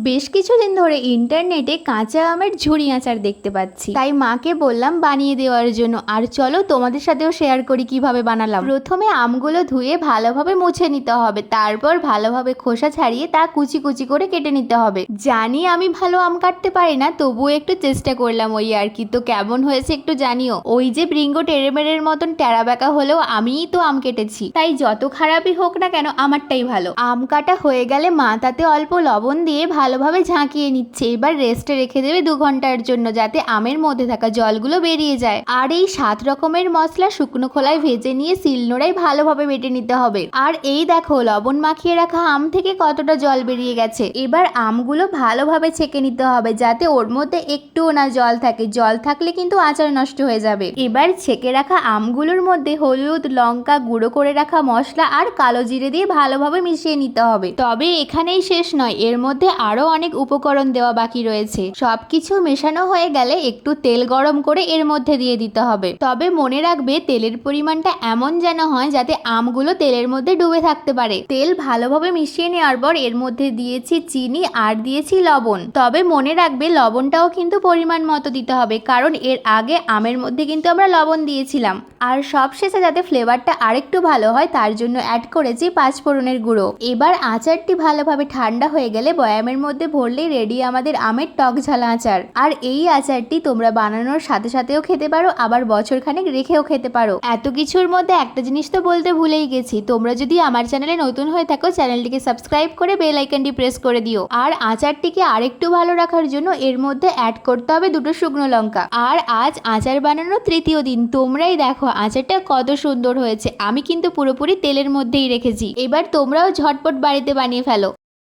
বেশ কিছুদিন ধরে ইন্টারনেটে কাঁচা আমের ঝুড়ি আচার দেখতে পাচ্ছি, তাই মাকে বললাম বানিয়ে দেওয়ার জন্য। আর চলো তোমাদের সাথেও শেয়ার করি কিভাবে বানালাম। প্রথমে আমগুলো ধুয়ে ভালোভাবে মুছে নিতে হবে, তারপর ভালোভাবে খোসা ছাড়িয়ে তা কুচি কুচি করে কেটে নিতে হবে। জানি আমি ভালো আম কাটতে পারি না, তবুও একটু চেষ্টা করলাম ওই আর কি। তো কেমন হয়েছে একটু জানিও। ওই যে বৃঙ্গ টেরেমেরের মতন টেরা বেঁকা হলেও আমিই তো আম কেটেছি, তাই যত খারাপই হোক না কেন আমারটাই ভালো। আম কাটা হয়ে গেলে মা তাতে অল্প লবণ দিয়ে ভালোভাবে ঝাঁকিয়ে নিচ্ছে। এবার রেস্টে রেখে দেবে 2 ঘন্টার জন্য, যাতে আমের মধ্যে থাকা জলগুলো বেরিয়ে যায়। আর এই 7 রকমের মশলা শুকনো খোলায় ভেজে নিয়ে শিলনোড়ায় ভালোভাবে বেটে নিতে হবে। আর এই দেখো লবণ মাখিয়ে রাখা আম থেকে কতটা জল বেরিয়ে গেছে। এবার আমগুলো ভালোভাবে ছেঁকে নিতে হবে, যাতে ওর মধ্যে একটুও না জল থাকে। জল থাকলে কিন্তু আচার নষ্ট হয়ে যাবে। এবার ছেঁকে রাখা আমগুলোর মধ্যে হলুদ, লঙ্কা, গুঁড়ো করে রাখা মশলা আর কালো জিরে দিয়ে ভালোভাবে মিশিয়ে নিতে হবে। তবে এখানেই শেষ নয়, এর মধ্যে আরো অনেক উপকরণ দেওয়া বাকি রয়েছে। সবকিছু মেশানো হয়ে গেলে একটু তেল গরম করে এর মধ্যে দিয়ে দিতে হবে। তবে মনে রাখবে তেলের পরিমাণটা এমন যেন হয় যাতে আমগুলো তেলের মধ্যে ডুবে থাকতে পারে। তেল ভালোভাবে মিশিয়ে নেওয়ার পর এর মধ্যে দিয়েছি চিনি আর দিয়েছি লবণ। তবে মনে রাখবে লবণটাও কিন্তু পরিমাণ মতো দিতে হবে, কারণ এর আগে আমের মধ্যে কিন্তু আমরা লবণ দিয়েছিলাম। আর সবশেষে যাতে ফ্লেভারটা আরেকটু ভালো হয় তার জন্য অ্যাড করেছি 5 ফোড়নের গুঁড়ো। এবার আচারটি ভালোভাবে ঠান্ডা হয়ে গেলে বয়ামের মধ্যে ভরলেই রেডি আমাদের আমের টক ঝাল আচার। আর এই আচারটি তোমরা বানানোর সাথে সাথেও খেতে পারো, আবার বছরখানেক রেখেও খেতে পারো। এত কিছুর মধ্যে একটা জিনিস তো বলতে ভুলেই গেছি, তোমরা যদি আমার চ্যানেলে নতুন হয়ে থাকো চ্যানেলটিকে সাবস্ক্রাইব করে বেল আইকনটি প্রেস করে দিও। আর আচারটিকে আরেকটু ভালো রাখার জন্য এর মধ্যে অ্যাড করতে হবে 2টো শুকনো লঙ্কা। আর আজ আচার বানানোর 3য় দিন, তোমরাই দেখো আচারটা কত সুন্দর হয়েছে। আমি কিন্তু পুরোপুরি তেলের মধ্যেই রেখেছি। এবার তোমরাও ঝটপট বাড়িতে বানিয়ে ফেলো।